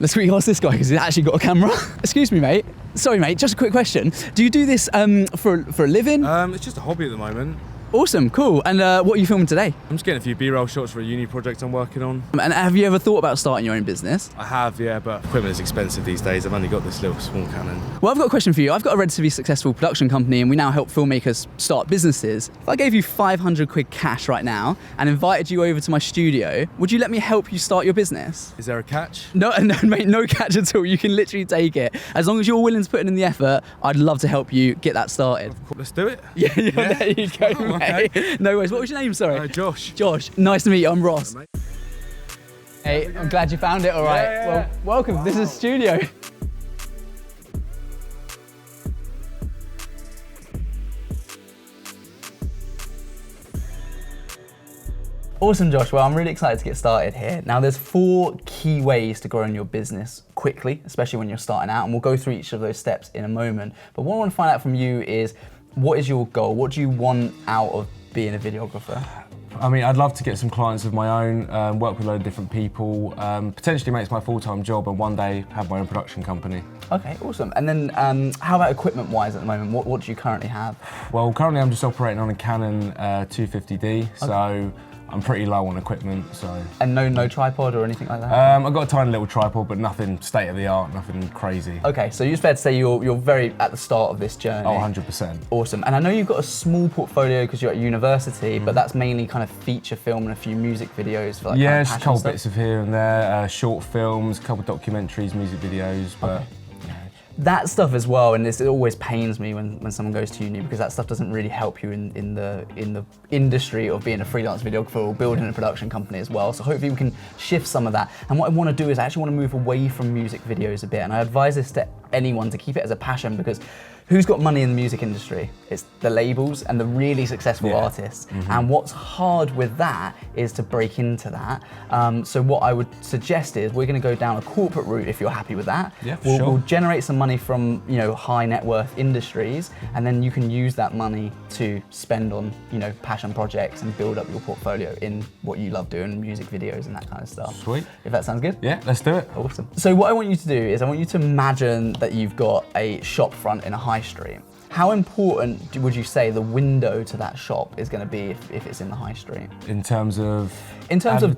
Let's quickly ask this guy because he's actually got a camera. Excuse me, mate. Sorry, mate, just a quick question. Do you do this for a living? It's just a hobby at the moment. Awesome, cool. And what are you filming today? I'm just getting a few B-roll shots for a uni project I'm working on. And have you ever thought about starting your own business? I have, yeah, but equipment is expensive these days. I've only got this little small Canon. Well, I've got a question for you. I've got a relatively successful production company and we now help filmmakers start businesses. If I gave you 500 quid cash right now and invited you over to my studio, would you let me help you start your business? Is there a catch? No, mate, no catch at all. You can literally take it. As long as you're willing to put in the effort, I'd love to help you get that started. Let's do it. Yeah, there you go, mate. Okay. No worries. What was your name, sorry? Josh. Josh, nice to meet you. I'm Ross. Hey, I'm glad you found it, all right. Yeah. Well, welcome. Wow. This is studio. Awesome, Josh. Well, I'm really excited to get started here. Now, there's 4 key ways to grow in your business quickly, especially when you're starting out, and we'll go through each of those steps in a moment. But what I want to find out from you is, what is your goal? What do you want out of being a videographer? I mean, I'd love to get some clients of my own, work with a load of different people, potentially make it my full-time job and one day have my own production company. Okay, awesome. And then how about equipment-wise at the moment? What do you currently have? Well, currently I'm just operating on a Canon 250D, so I'm pretty low on equipment, so. And no tripod or anything like that? I've got a tiny little tripod, but nothing state-of-the-art, nothing crazy. Okay, so it's fair to say you're very at the start of this journey. Oh, 100%. Awesome. And I know you've got a small portfolio because you're at university, but that's mainly kind of feature film and a few music videos for like yeah, kind of just a passion couple stuff. bits of here and there, short films, a couple documentaries, music videos, but. Okay. That stuff as well, and it always pains me when someone goes to uni because that stuff doesn't really help you in the industry of being a freelance videographer or building a production company as well. So hopefully we can shift some of that. And what I want to do is I actually want to move away from music videos a bit, and I advise this to anyone to keep it as a passion because who's got money in the music industry? It's the labels and the really successful artists. And what's hard with that is to break into that. So what I would suggest is we're going to go down a corporate route if you're happy with that. Yeah, We'll generate some money from high net worth industries, and then you can use that money to spend on passion projects and build up your portfolio in what you love doing, music videos and that kind of stuff. Sweet. If that sounds good? Yeah, let's do it. Awesome. So what I want you to do is I want you to imagine that you've got a shop front in a high street. How important would you say the window to that shop is going to be if it's in the high street? In terms of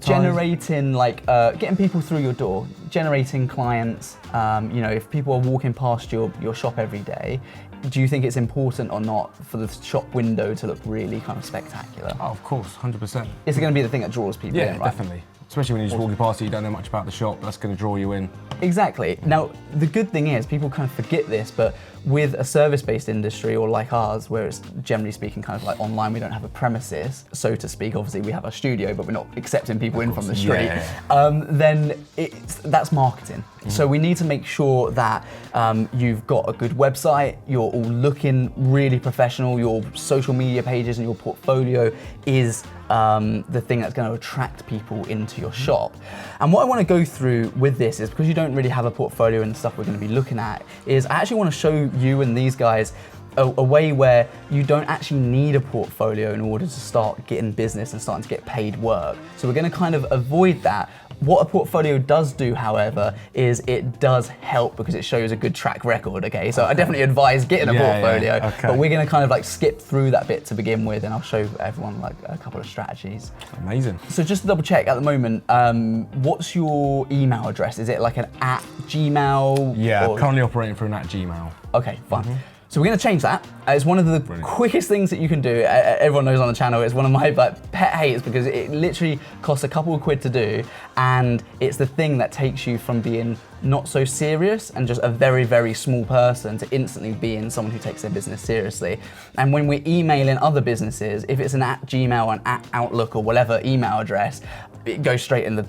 generating, like getting people through your door, generating clients, if people are walking past your shop every day, do you think it's important or not for the shop window to look really kind of spectacular? Oh, of course, 100%. It's going to be the thing that draws people in, right? Definitely. Especially when you're just walking past it, you don't know much about the shop, that's going to draw you in. Exactly. Now, the good thing is, people kind of forget this, but with a service-based industry or like ours, where it's generally speaking kind of like online, we don't have a premises, so to speak. Obviously, we have a studio, but we're not accepting people in from the street. Then that's marketing. So we need to make sure that you've got a good website, you're all looking really professional, your social media pages and your portfolio is the thing that's going to attract people into your shop. And what I want to go through with this is, because you don't really have a portfolio and stuff we're going to be looking at, is I actually want to show you and these guys a way where you don't actually need a portfolio in order to start getting business and starting to get paid work. So we're going to kind of avoid that. What a portfolio does do, however, is it does help because it shows a good track record, okay? So I definitely advise getting a portfolio, but we're gonna kind of like skip through that bit to begin with, and I'll show everyone like a couple of strategies. Amazing. So just to double check, at the moment, what's your email address? Is it like an @Gmail? Yeah, I'm currently operating for an @Gmail. Okay, fine. So we're going to change that. It's one of the quickest things that you can do. Everyone knows on the channel, it's one of my pet hates because it literally costs a couple of quid to do, and it's the thing that takes you from being not so serious and just a very, very small person to instantly being someone who takes their business seriously. And when we're emailing other businesses, if it's an @Gmail or an @Outlook or whatever email address, it goes straight in the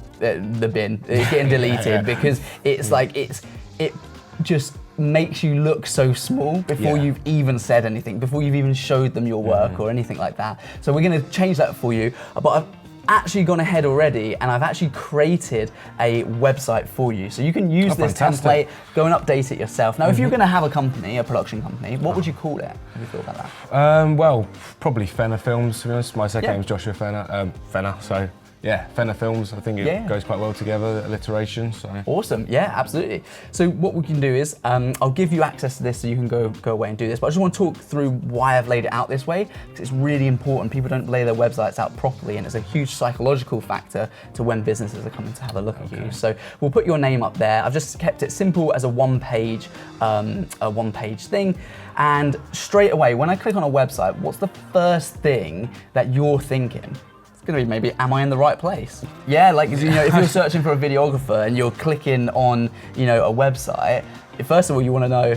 bin. It's getting deleted because it's like, it just makes you look so small before you've even said anything, before you've even showed them your work or anything like that. So we're going to change that for you, but I've actually gone ahead already and I've actually created a website for you. So you can use this template, go and update it yourself. Now, if you're going to have a company, a production company, what would you call it? How do you feel about that? Well, probably Fenner Films, to be honest. My second name is Joshua Fenner, so yeah, Fenner Films, I think it goes quite well together, alliteration. So. Awesome, yeah, absolutely. So what we can do is, I'll give you access to this so you can go away and do this, but I just want to talk through why I've laid it out this way, because it's really important. People don't lay their websites out properly, and it's a huge psychological factor to when businesses are coming to have a look at you. So we'll put your name up there. I've just kept it simple as a one-page thing, and straight away, when I click on a website, what's the first thing that you're thinking? It's gonna be maybe, am I in the right place? Yeah, like, you know, if you're searching for a videographer and you're clicking on, you know, a website, first of all, you wanna know,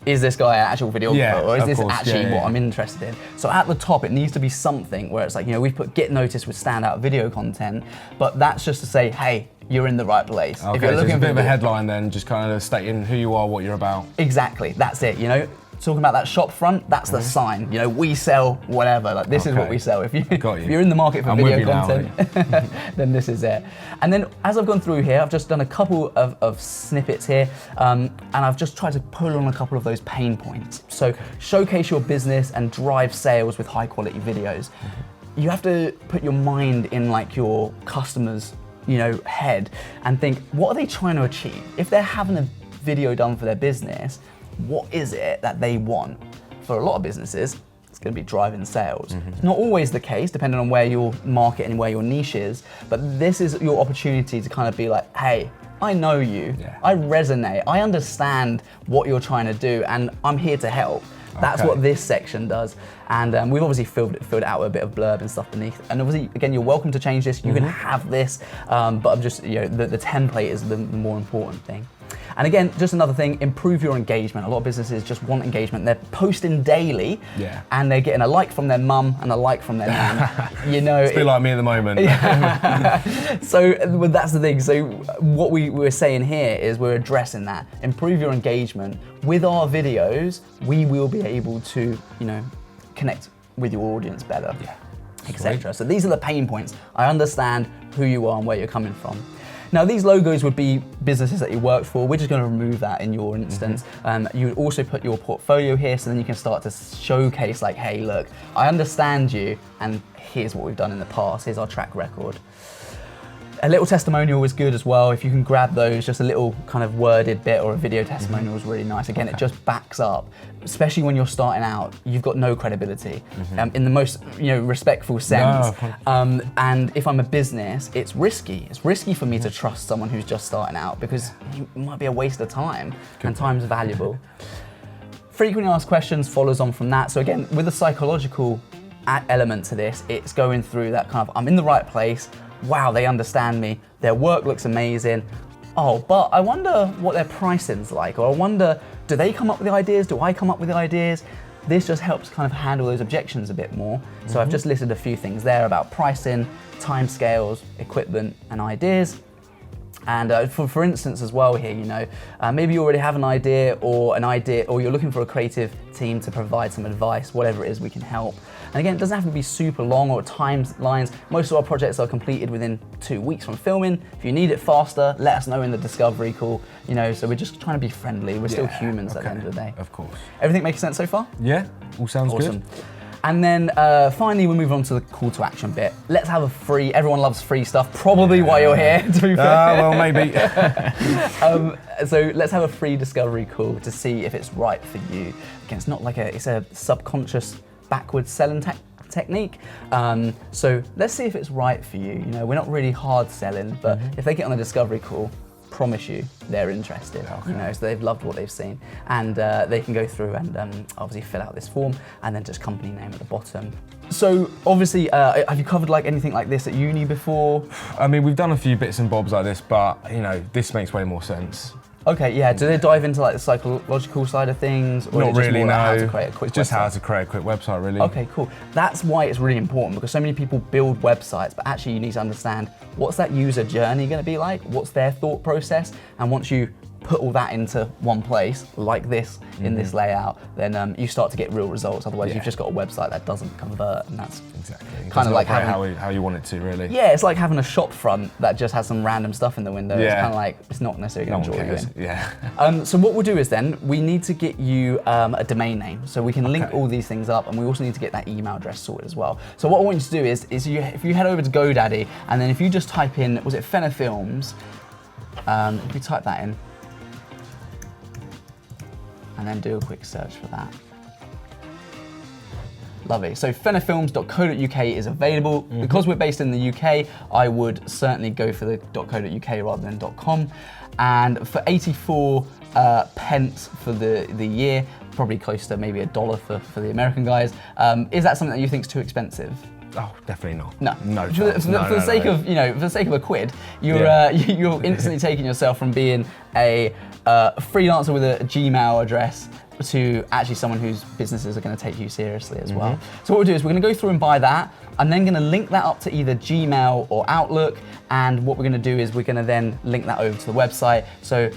is this guy an actual videographer, or is this actually what I'm interested in? So at the top, it needs to be something where it's like, you know, we've put get noticed with standout video content, but that's just to say, hey, you're in the right place. Okay, if you're looking so it's a bit for of a headline then, just kind of stating who you are, what you're about. Exactly, that's it, you know? Talking about that shop front, that's the sign. You know, we sell whatever. Like, this is what we sell. If you're in the market for video content, then this is it. And then as I've gone through here, I've just done a couple of snippets here, and I've just tried to pull on a couple of those pain points. So showcase your business and drive sales with high quality videos. You have to put your mind in like your customers, you know, head and think, what are they trying to achieve? If they're having a video done for their business, what is it that they want? For a lot of businesses, it's going to be driving sales. It's not always the case, depending on where your market and where your niche is, but this is your opportunity to kind of be like, hey, I know you, I resonate, I understand what you're trying to do, and I'm here to help. That's what this section does. And we've obviously filled it out with a bit of blurb and stuff beneath. And obviously, again, you're welcome to change this. You can have this, but I'm just, you know, the template is the more important thing. And again, just another thing, improve your engagement. A lot of businesses just want engagement. They're posting daily, and they're getting a like from their mum and a like from their nan. You know, it's a bit like me at the moment. So well, that's the thing. So what we're saying here is we're addressing that. Improve your engagement. With our videos, we will be able to, you know, connect with your audience better, etc. So these are the pain points. I understand who you are and where you're coming from. Now, these logos would be businesses that you work for. We're just going to remove that in your instance. You would also put your portfolio here, so then you can start to showcase like, hey, look, I understand you, and here's what we've done in the past. Here's our track record. A little testimonial is good as well. If you can grab those, just a little kind of worded bit or a video testimonial is really nice. Again, it just backs up, especially when you're starting out, you've got no credibility in the most, you know, respectful sense. And if I'm a business, it's risky. It's risky for me to trust someone who's just starting out, because it might be a waste of time, and time's valuable. Frequently asked questions follows on from that. So again, with a psychological element to this, it's going through that kind of, I'm in the right place. Wow, they understand me. Their work looks amazing. Oh, but I wonder what their pricing's like, or I wonder, do they come up with the ideas? Do I come up with the ideas? This just helps kind of handle those objections a bit more. So I've just listed a few things there about pricing, timescales, equipment, and ideas. And for instance as well here, you know, maybe you already have an idea, or you're looking for a creative team to provide some advice, whatever it is, we can help. And again, it doesn't have to be super long or timelines. Most of our projects are completed within 2 weeks from filming. If you need it faster, let us know in the discovery call. You know, so we're just trying to be friendly. We're still humans at the end of the day. Of course. Everything making sense so far? Yeah, all sounds good. And then finally, we move on to the call to action bit. Let's have a free, everyone loves free stuff, probably why you're here, to be fair. Well, maybe. So let's have a free discovery call to see if it's right for you. Again, it's not like it's a subconscious backwards selling technique. So let's see if it's right for you. You know, we're not really hard selling, but if they get on a discovery call, promise you they're interested. You know, so they've loved what they've seen, and they can go through and obviously fill out this form, and then just company name at the bottom. So obviously, have you covered like anything like this at uni before? I mean, we've done a few bits and bobs like this, but you know, this makes way more sense. Okay, yeah. Do they dive into like the psychological side of things, or not really? No, how to create a quick just website? how to create a quick website, really. Okay, cool. That's why it's really important, because so many people build websites, but actually you need to understand what's that user journey going to be like, what's their thought process, and once you put all that into one place, like this, in this layout, then you start to get real results. Otherwise, you've just got a website that doesn't convert, and that's kind of like having, how you want it to, really. Yeah, it's like having a shop front that just has some random stuff in the window. It's kind of like, it's not necessarily going to draw you in. Yeah. So what we'll do is then, we need to get you a domain name. So we can link all these things up, and we also need to get that email address sorted as well. So what I want you to do is if you head over to GoDaddy, and then if you just type in, was it Fenner Films? If you type that in, and then do a quick search for that. Lovely. So fennerfilms.co.uk is available. Because we're based in the UK, I would certainly go for the .co.uk rather than .com. And for 84 pence for the year, probably close to maybe $1 for the American guys. Is that something that you think is too expensive? Oh, definitely not. No. No. For the sake of, for the sake of a quid, you're you're instantly taking yourself from being a freelancer with a Gmail address to actually someone whose businesses are going to take you seriously as well. So what we'll do is we're going to go through and buy that. I'm then going to link that up to either Gmail or Outlook. And what we're going to do is we're going to then link that over to the website. So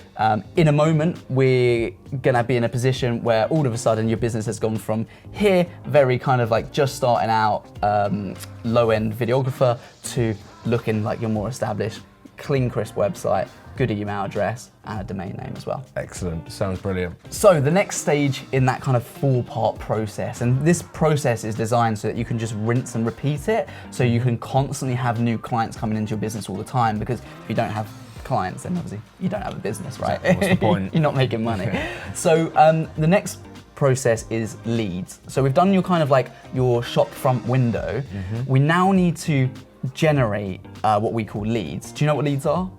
in a moment, we're going to be in a position where all of a sudden your business has gone from here, very kind of like just starting out, low-end videographer, to looking like you're more established, clean, crisp website, good email address, and a domain name as well. Excellent, sounds brilliant. So the next stage in that kind of 4-part process, and this process is designed so that you can just rinse and repeat it, so you can constantly have new clients coming into your business all the time, because if you don't have clients, then obviously you don't have a business, right? What's the point? You're not making money. So the next process is leads. So we've done your kind of like your shop front window. We now need to generate what we call leads. Do you know what leads are?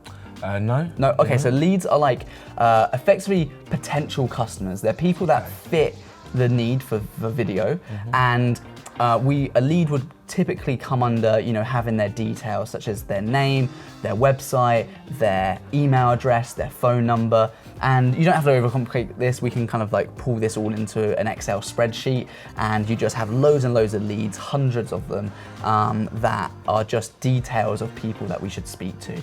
No. No, okay, so leads are like effectively potential customers. They're people that fit the need for video, and a lead would typically come under, having their details such as their name, their website, their email address, their phone number. And you don't have to overcomplicate this. We can kind of like pull this all into an Excel spreadsheet, and you just have loads and loads of leads, hundreds of them, that are just details of people that we should speak to.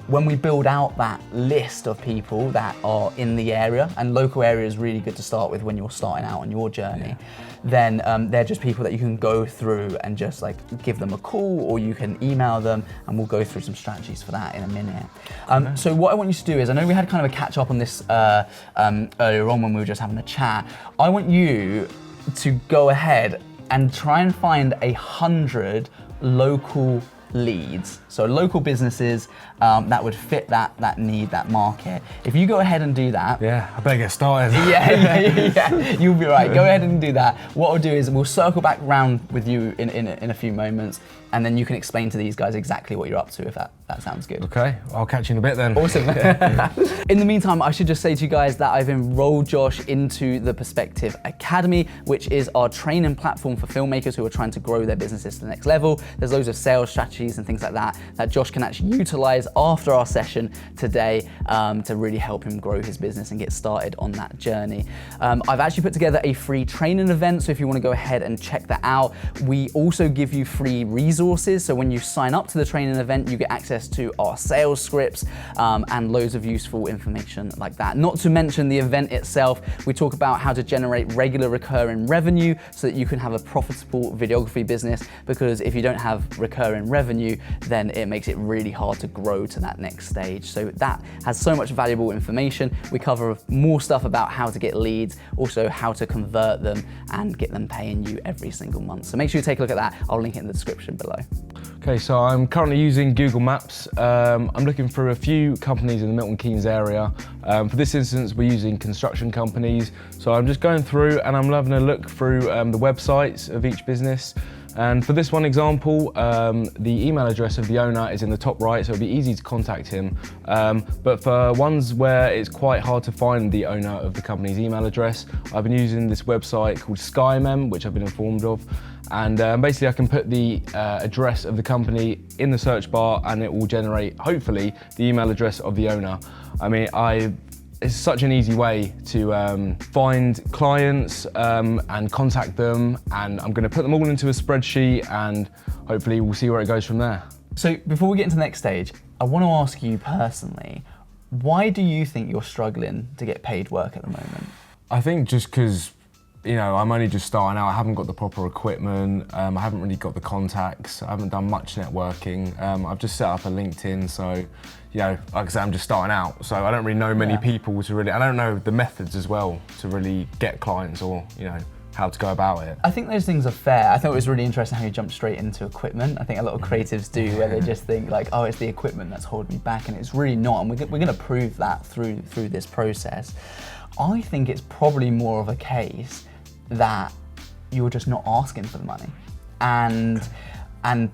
When we build out that list of people that are in the area, and local area is really good to start with when you're starting out on your journey, then they're just people that you can go through and just like give them a call, or you can email them, and we'll go through some strategies for that in a minute. So what I want you to do is, I know we had kind of a catch up on this earlier on when we were just having a chat. I want you to go ahead and try and find 100 local leads, so local businesses that would fit that need, that market. If you go ahead and do that, I better get started. yeah, you'll be right. Go ahead and do that. What we'll do is we'll circle back round with you in a few moments, and then you can explain to these guys exactly what you're up to, if that sounds good. Okay, I'll catch you in a bit then. Awesome. In the meantime, I should just say to you guys that I've enrolled Josh into the Perspective Academy, which is our training platform for filmmakers who are trying to grow their businesses to the next level. There's loads of sales strategies and things like that Josh can actually utilize after our session today to really help him grow his business and get started on that journey. I've actually put together a free training event, so if you want to go ahead and check that out. We also give you free resources, so when you sign up to the training event, you get access to our sales scripts and loads of useful information like that. Not to mention the event itself, we talk about how to generate regular recurring revenue so that you can have a profitable videography business, because if you don't have recurring revenue, then it makes it really hard to grow to that next stage. So that has so much valuable information. We cover more stuff about how to get leads, also how to convert them and get them paying you every single month. So make sure you take a look at that. I'll link it in the description below. Okay, so I'm currently using Google Maps. I'm looking for a few companies in the Milton Keynes area. For this instance, we're using construction companies. So I'm just going through and I'm having a look through the websites of each business. And for this one example, the email address of the owner is in the top right, so it'll be easy to contact him. But for ones where it's quite hard to find the owner of the company's email address, I've been using this website called SkyMem, which I've been informed of. And basically I can put the address of the company in the search bar and it will generate, hopefully, the email address of the owner. I mean, it's such an easy way to find clients and contact them, and I'm going to put them all into a spreadsheet and hopefully we'll see where it goes from there. So before we get into the next stage, I want to ask you personally, Why do you think you're struggling to get paid work at the moment? I think just because, I'm only just starting out. I haven't got the proper equipment. I haven't really got the contacts. I haven't done much networking. I've just set up a LinkedIn, so, like I said, I'm just starting out. So I don't really know many people to really, I don't know the methods as well to really get clients or, how to go about it. I think those things are fair. I thought it was really interesting how you jumped straight into equipment. I think a lot of creatives do, where they just think like, oh, it's the equipment that's holding me back, and it's really not. And we're going to prove that through this process. I think it's probably more of a case that you're just not asking for the money and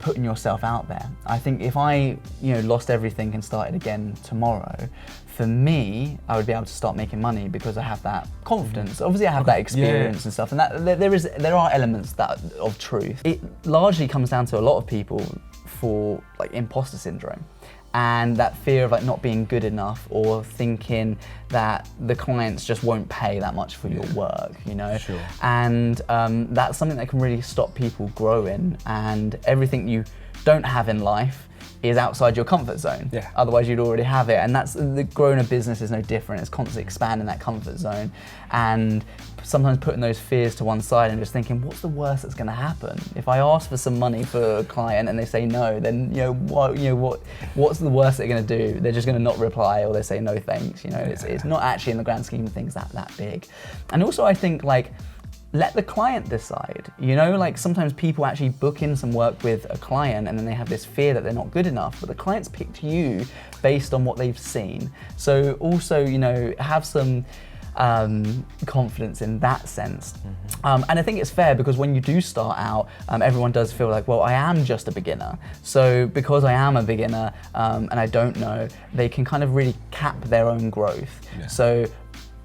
putting yourself out there. I think if I lost everything and started again tomorrow, for me, I would be able to start making money because I have that confidence. Obviously, I have that experience and stuff, and that there are elements of truth. It largely comes down to a lot of people for like imposter syndrome, and that fear of like not being good enough, or thinking that the clients just won't pay that much for your work, Sure. And that's something that can really stop people growing. And everything you don't have in life is outside your comfort zone. Yeah. Otherwise you'd already have it. And that's the growing a business is no different. It's constantly expanding that comfort zone, and sometimes putting those fears to one side and just thinking, what's the worst that's gonna happen? If I ask for some money for a client and they say no, then what's the worst they're gonna do? They're just gonna not reply, or they say no thanks. It's not actually in the grand scheme of things that big. And also I think like, let the client decide. Like sometimes people actually book in some work with a client and then they have this fear that they're not good enough, but the client's picked you based on what they've seen. So also, have some confidence in that sense. And I think it's fair because when you do start out, everyone does feel like, well, I am just a beginner. So because I am a beginner and I don't know, they can kind of really cap their own growth. Yeah. So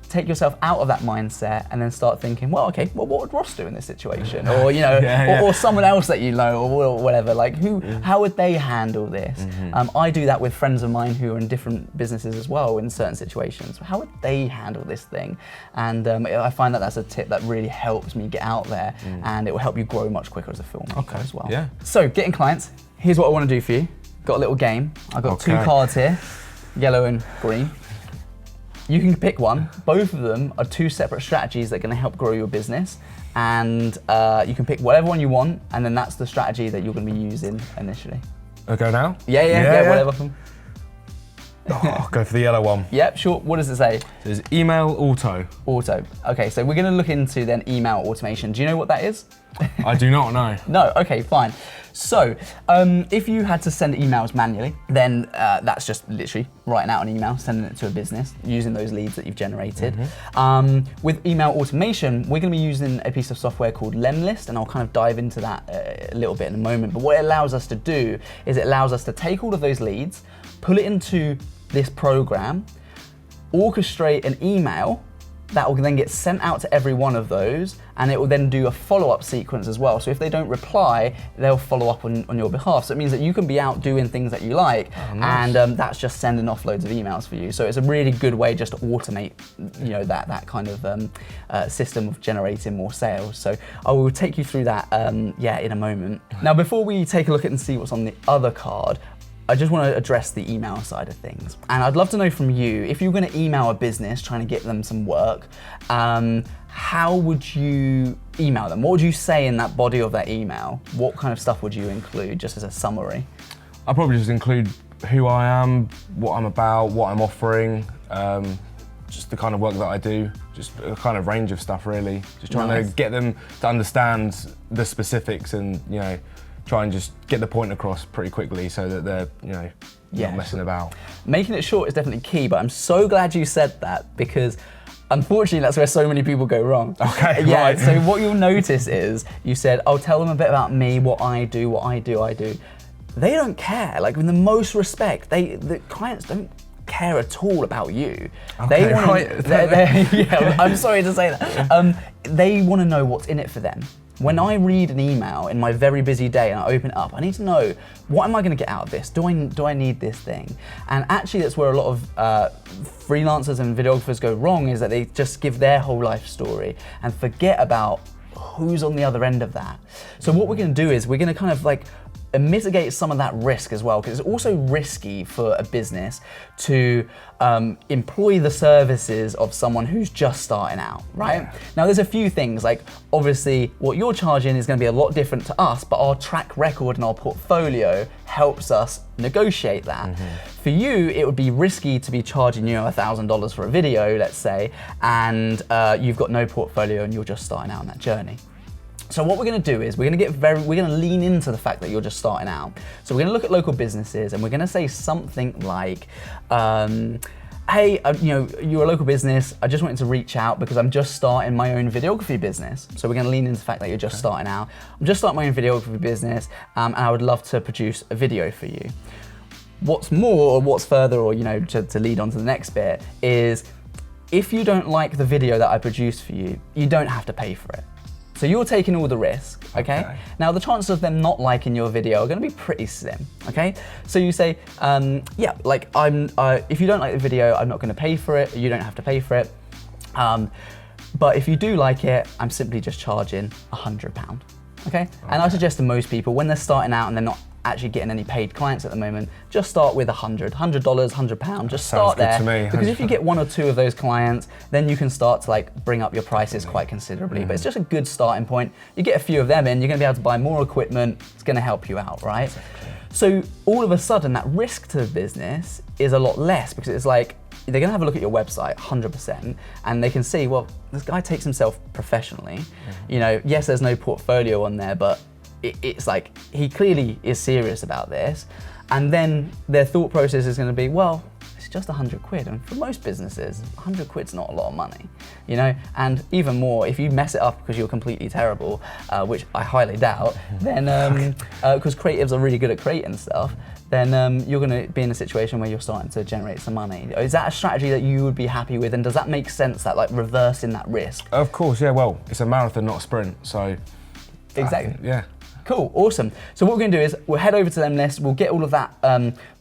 take yourself out of that mindset and then start thinking, well, okay, well, what would Ross do in this situation? Or, or someone else that you know, or whatever, like how would they handle this? I do that with friends of mine who are in different businesses as well in certain situations. How would they handle this thing? And I find that that's a tip that really helps me get out there, and it will help you grow much quicker as a filmmaker as well. Yeah. So getting clients, here's what I want to do for you. Got a little game. I've got two cards here, yellow and green. You can pick one. Both of them are two separate strategies that are going to help grow your business, and you can pick whatever one you want, and then that's the strategy that you're going to be using initially. Okay, now? Yeah, whatever. I'll go for the yellow one. Yep, sure. What does it say? It says email auto. Auto. Okay, so we're going to look into then email automation. Do you know what that is? I do not know. No, okay, fine. So, if you had to send emails manually, then that's just literally writing out an email, sending it to a business, using those leads that you've generated. With email automation, we're going to be using a piece of software called Lemlist, and I'll kind of dive into that a little bit in a moment. But what it allows us to do is it allows us to take all of those leads, pull it into this program, orchestrate an email that will then get sent out to every one of those, and it will then do a follow-up sequence as well. So if they don't reply, they'll follow up on your behalf. So it means that you can be out doing things that you like, and that's just sending off loads of emails for you. So it's a really good way just to automate, that kind of system of generating more sales. So I will take you through that, in a moment. Now, before we take a look at and see what's on the other card, I just want to address the email side of things. And I'd love to know from you, if you're going to email a business trying to get them some work, how would you email them? What would you say in that body of that email? What kind of stuff would you include, just as a summary? I'll probably just include who I am, what I'm about, what I'm offering, just the kind of work that I do, just a kind of range of stuff really. Just trying to get them to understand the specifics and, try and just get the point across pretty quickly so that they're, not messing about. Making it short is definitely key, but I'm so glad you said that because unfortunately that's where so many people go wrong. Okay, yeah, right. So what you'll notice is you said, I'll tell them a bit about me, what I do. They don't care, like in the most respect, the clients don't care at all about you. Okay, I'm sorry to say that. They want to know what's in it for them. When I read an email in my very busy day and I open it up, I need to know, what am I going to get out of this? Do I need this thing? And actually that's where a lot of freelancers and videographers go wrong, is that they just give their whole life story and forget about who's on the other end of that. So what we're going to do is we're going to kind of like mitigates some of that risk as well, because it's also risky for a business to employ the services of someone who's just starting out, right? Yeah. Now there's a few things, like obviously what you're charging is going to be a lot different to us, but our track record and our portfolio helps us negotiate that. For you, it would be risky to be charging you $1,000 for a video, let's say, and you've got no portfolio and you're just starting out on that journey. So what we're going to do is we're going to lean into the fact that you're just starting out. So we're going to look at local businesses and we're going to say something like, hey, you're a local business. I just wanted to reach out because I'm just starting my own videography business. So we're going to lean into the fact that you're just starting out. I'm just starting my own videography business, and I would love to produce a video for you. What's more, or what's further, or to lead on to the next bit is, if you don't like the video that I produced for you, you don't have to pay for it. So you're taking all the risk, okay? Now the chances of them not liking your video are gonna be pretty slim, okay? So you say, yeah, like if you don't like the video, I'm not gonna pay for it, you don't have to pay for it. But if you do like it, I'm simply just charging £100, okay? And I suggest to most people, when they're starting out and they're not actually getting any paid clients at the moment, just start with $100, £100, just start there. Sounds good to me. Because if you get 1 or 2 of those clients, then you can start to like bring up your prices quite considerably. But it's just a good starting point. You get a few of them in, you're gonna be able to buy more equipment, it's gonna help you out, right? Exactly. So all of a sudden that risk to the business is a lot less, because it's like, they're gonna have a look at your website 100%, and they can see, well, this guy takes himself professionally. Yes, there's no portfolio on there, but it's like, he clearly is serious about this. And then their thought process is going to be, well, it's just 100 quid. And for most businesses, 100 quid's not a lot of money, And even more, if you mess it up because you're completely terrible, which I highly doubt, then, because creatives are really good at creating stuff, then you're going to be in a situation where you're starting to generate some money. Is that a strategy that you would be happy with? And does that make sense, that like reversing that risk? Of course, yeah. Well, it's a marathon, not a sprint. So exactly. Yeah. Cool, awesome. So what we're gonna do is we'll head over to them lists, we'll get all of that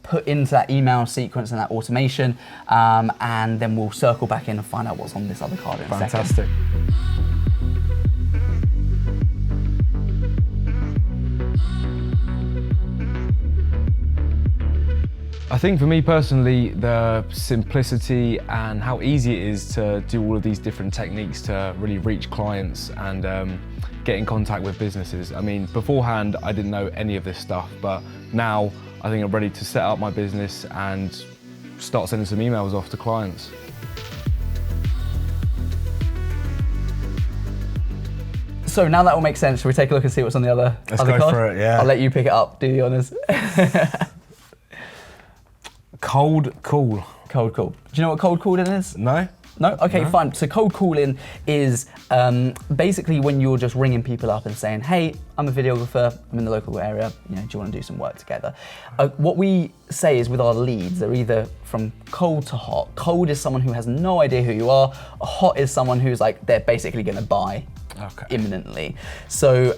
put into that email sequence and that automation, and then we'll circle back in and find out what's on this other card in a second. Fantastic. I think for me personally, the simplicity and how easy it is to do all of these different techniques to really reach clients and get in contact with businesses. I mean, beforehand, I didn't know any of this stuff, but now I think I'm ready to set up my business and start sending some emails off to clients. So now that all makes sense, shall we take a look and see what's on the other Let's card? go for it, yeah. I'll let you pick it up, do the honors. Cold call. Cold call. Do you know what cold calling is? No. No? Okay, No. fine. So cold calling is basically when you're just ringing people up and saying, hey, I'm a videographer, I'm in the local area, do you want to do some work together? What we say is with our leads, they're either from cold to hot. Cold is someone who has no idea who you are. Hot is someone who's like, they're basically gonna buy imminently. So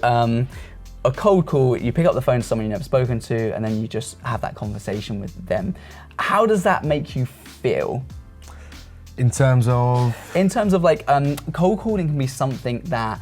a cold call, you pick up the phone to someone you've never spoken to, and then you just have that conversation with them. How does that make you feel? In terms of? In terms of like, cold calling can be something that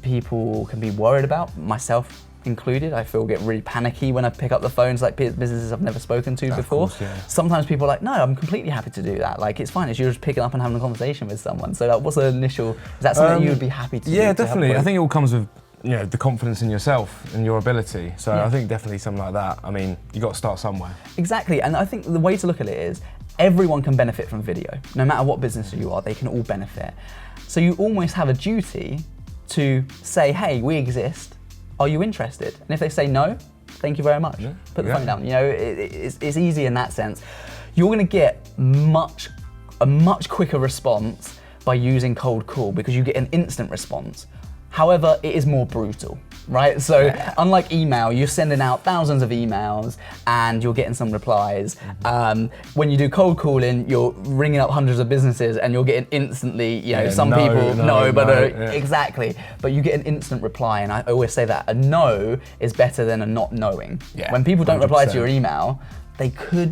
people can be worried about, myself included. I get really panicky when I pick up the phones, like businesses I've never spoken to before. Course, yeah. Sometimes people are like, no, I'm completely happy to do that. Like, it's fine, it's you're just picking up and having a conversation with someone. So like, what's the initial, is that something that you would be happy to do? Yeah, definitely. I think it all comes with the confidence in yourself and your ability. So I think definitely something like that. I mean, you got to start somewhere. Exactly, and I think the way to look at it is everyone can benefit from video. No matter what business you are, they can all benefit. So you almost have a duty to say, hey, we exist. Are you interested? And if they say no, thank you very much. Yeah, Put the phone down. It's easy in that sense. You're going to get a much quicker response by using cold call because you get an instant response. However, it is more brutal, right? So unlike email, you're sending out thousands of emails and you're getting some replies. When you do cold calling, you're ringing up hundreds of businesses and you're getting instantly, some people, exactly. But you get an instant reply, and I always say that a no is better than a not knowing. Yeah, when people don't reply to 100%. your email,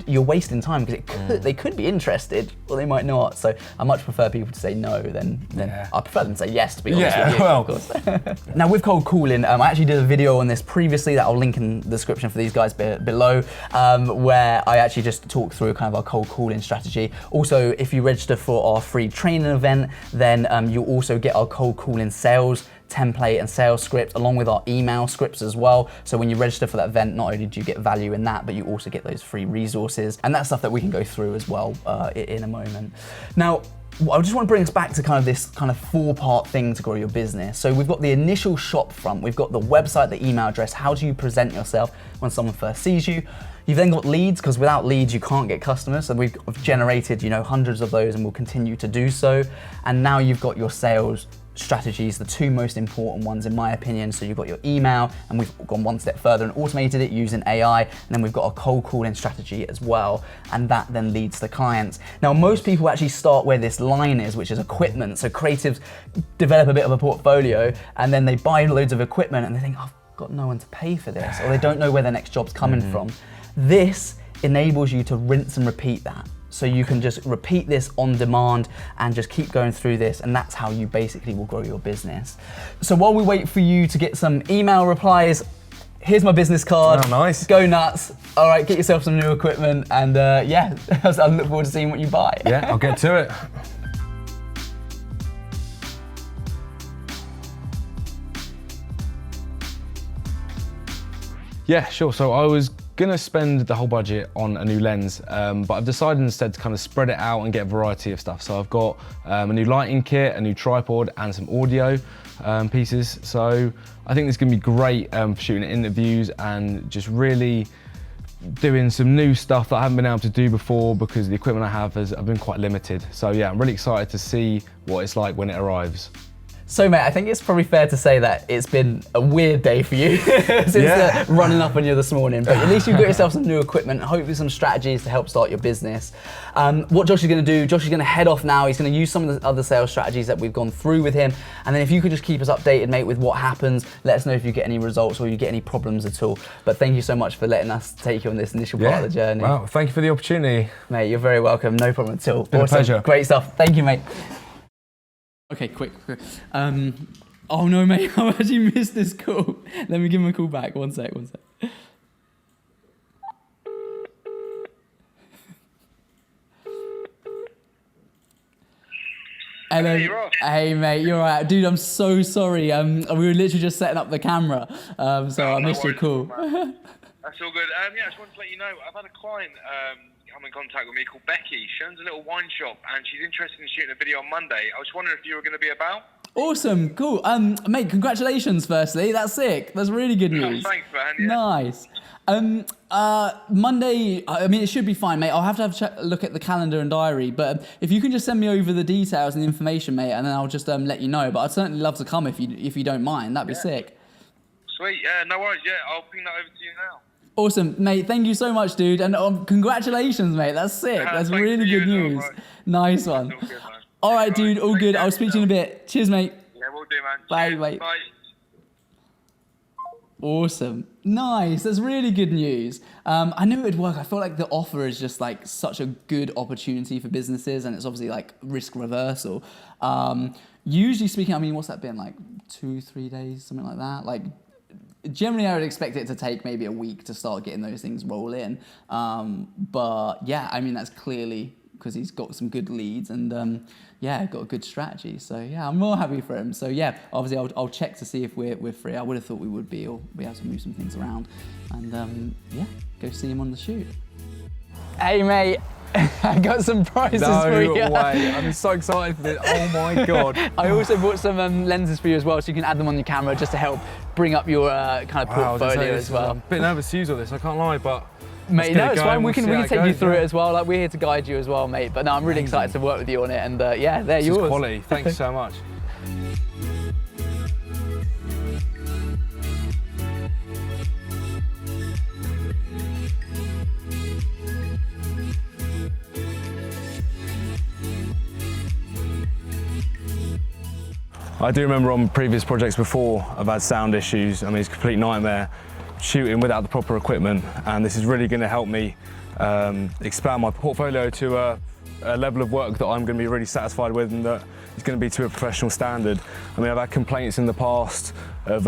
you're wasting time because they could be interested or they might not. So I much prefer people to say no than I prefer them to say yes, to be honest with you, well. of course. Now with cold calling, I actually did a video on this previously that I'll link in the description for these guys below, where I actually just talk through kind of our cold calling strategy. Also, if you register for our free training event, then you'll also get our cold calling sales template and sales script along with our email scripts as well. So when you register for that event, not only do you get value in that, but you also get those free resources, and that's stuff that we can go through as well in a moment. Now, I just want to bring us back to kind of this kind of 4-part thing to grow your business. So we've got the initial shop front, we've got the website, the email address, how do you present yourself when someone first sees you. You've then got leads, because without leads you can't get customers. So we've generated, hundreds of those and we'll continue to do so. And now you've got your sales strategies, the 2 most important ones in my opinion. So you've got your email, and we've gone one step further and automated it using AI, and then we've got a cold calling strategy as well, and that then leads to clients. Now most people actually start where this line is, which is equipment. So creatives develop a bit of a portfolio and then they buy loads of equipment and they think, oh, I've got no one to pay for this, or they don't know where their next job's coming from. This enables you to rinse and repeat that. So you can just repeat this on demand and just keep going through this, and that's how you basically will grow your business. So while we wait for you to get some email replies, here's my business card. Oh, nice. Go nuts. All right, get yourself some new equipment, and yeah, I look forward to seeing what you buy. Yeah, I'll get to it. Yeah, sure. So I was gonna spend the whole budget on a new lens, but I've decided instead to kind of spread it out and get a variety of stuff. So I've got a new lighting kit, a new tripod, and some audio pieces. So I think this is gonna be great for shooting interviews and just really doing some new stuff that I haven't been able to do before, because the equipment I have I've been quite limited. So yeah, I'm really excited to see what it's like when it arrives. So mate, I think it's probably fair to say that it's been a weird day for you since running up on you this morning, but at least you've got yourself some new equipment, hopefully some strategies to help start your business. What Josh is gonna do, Josh is gonna head off now. He's gonna use some of the other sales strategies that we've gone through with him, and then if you could just keep us updated, mate, with what happens, let us know if you get any results or you get any problems at all. But thank you so much for letting us take you on this initial part of the journey. Wow, thank you for the opportunity. Mate, you're very welcome, no problem at all. Been a pleasure. Great stuff, thank you, mate. Okay, quick. Oh no, mate, I actually missed this call. Let me give him a call back. One sec. Hello. Hey, mate, you're right. Dude, I'm so sorry. We were literally just setting up the camera, so I missed your call. That's all good. Yeah, I just wanted to let you know, I've had a client come in contact with me called Becky. She owns a little wine shop and she's interested in shooting a video on Monday. I was wondering if you were going to be about. Awesome, cool. Mate, congratulations firstly. That's sick. That's really good news. Thanks, man. Yeah. Nice. Monday, I mean, it should be fine, mate. I'll have to have a look at the calendar and diary, but if you can just send me over the details and the information, mate, and then I'll just let you know. But I'd certainly love to come if you don't mind. That'd be sick. Sweet, yeah, no worries. Yeah, I'll ping that over to you now. Awesome, mate. Thank you so much, dude. And congratulations, mate. That's sick. That's really good news. Well, nice one. All, good, all right, dude. All good. I'll speak to you in a bit. Cheers, mate. Yeah, we'll do, man. Bye, Cheers. mate. Bye. Awesome. Nice. That's really good news. I knew it would work. I feel like the offer is just like such a good opportunity for businesses, and it's obviously like risk reversal. Usually speaking, I mean, what's that been like 2-3 days, something like that? Like, generally, I would expect it to take maybe a week to start getting those things roll in. But yeah, I mean, that's clearly because he's got some good leads and yeah, got a good strategy. So yeah, I'm more happy for him. So yeah, obviously I'll check to see if we're free. I would have thought we would be, or we have to move some things around. And yeah, go see him on the shoot. Hey mate, I got some prizes for you. No way, I'm so excited for this. Oh my God. I also bought some lenses for you as well, so you can add them on your camera just to help bring up your kind of portfolio as well. I'm a bit nervous to use all this, I can't lie, but mate, no, it's fine. We can take you through it as well. Like, we're here to guide you as well, mate. But no, I'm really excited to work with you on it. And yeah, they're yours. This is quality. Thank you so much. I do remember on previous projects before I've had sound issues. I mean, it's a complete nightmare shooting without the proper equipment, and this is really going to help me expand my portfolio to a level of work that I'm going to be really satisfied with and that is going to be to a professional standard. I mean, I've had complaints in the past of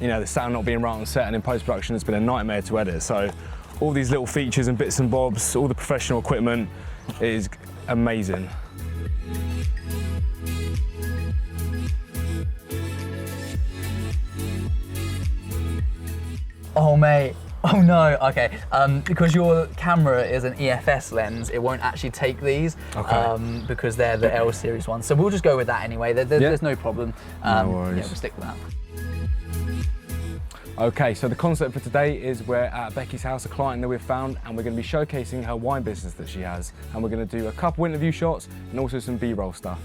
you know, the sound not being right on set, and in post-production it's been a nightmare to edit. So all these little features and bits and bobs, all the professional equipment is amazing. Oh mate, oh no, okay. Because your camera is an EFS lens, it won't actually take these because they're the L series ones. So we'll just go with that anyway, there's no problem. No worries. Yeah, we'll stick with that. Okay, so the concept for today is we're at Becky's house, a client that we've found, and we're going to be showcasing her wine business that she has. And we're going to do a couple interview shots and also some B-roll stuff.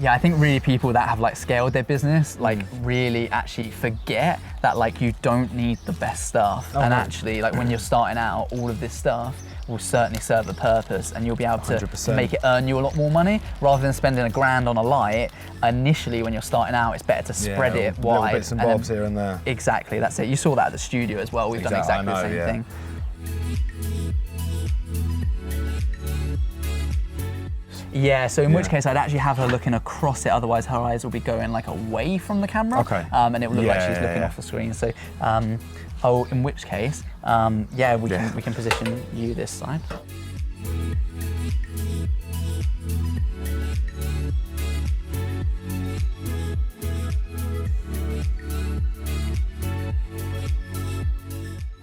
Yeah, I think really people that have like scaled their business, like really actually forget that like you don't need the best stuff. And actually like when you're starting out, all of this stuff will certainly serve a purpose and you'll be able to 100%. make it earn you a lot more money rather than spending $1,000 on a light. Initially when you're starting out, it's better to spread it wide. Little bits and bobs here and there. Exactly, that's it. You saw that at the studio as well. We've done exactly the same thing. Yeah, so in which case I'd actually have her looking across it, otherwise her eyes will be going like away from the camera. Okay. And it will look like she's looking off the screen. So, in which case, yeah, we can position you this side.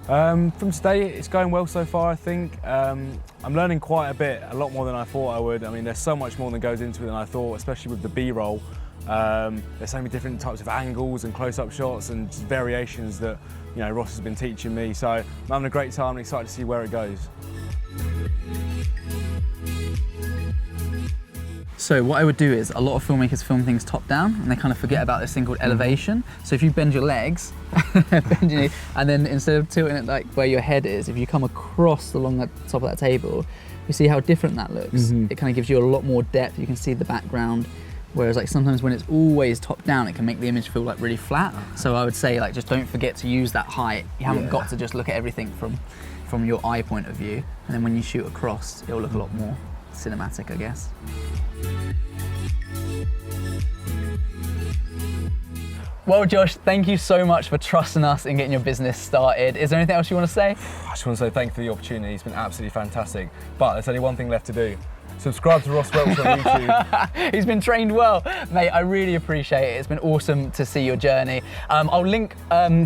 From today, it's going well so far, I think. I'm learning quite a bit, a lot more than I thought I would. I mean, there's so much more that goes into it than I thought, especially with the B-roll. There's so many different types of angles and close-up shots and just variations that, you know, Ross has been teaching me. So I'm having a great time and excited to see where it goes. So what I would do is, a lot of filmmakers film things top down and they kind of forget about this thing called elevation. So if you bend your legs, bend your knee, and then instead of tilting it like where your head is, if you come across along the top of that table, you see how different that looks. It kind of gives you a lot more depth. You can see the background. Whereas like sometimes when it's always top down, it can make the image feel like really flat. So I would say like just don't forget to use that height. You haven't got to just look at everything from your eye point of view. And then when you shoot across, it'll look a lot more cinematic, I guess. Well, Josh, thank you so much for trusting us in getting your business started. Is there anything else you want to say? I just want to say thank you for the opportunity. It's been absolutely fantastic. But there's only one thing left to do. Subscribe to Ross Welch on YouTube. He's been trained well. Mate, I really appreciate it. It's been awesome to see your journey. I'll link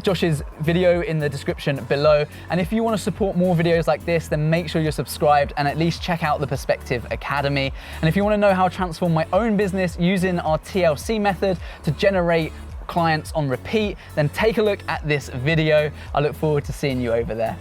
Josh's video in the description below. And if you want to support more videos like this, then make sure you're subscribed and at least check out the Perspective Academy. And if you want to know how to transform my own business using our TLC method to generate clients on repeat, then take a look at this video. I look forward to seeing you over there.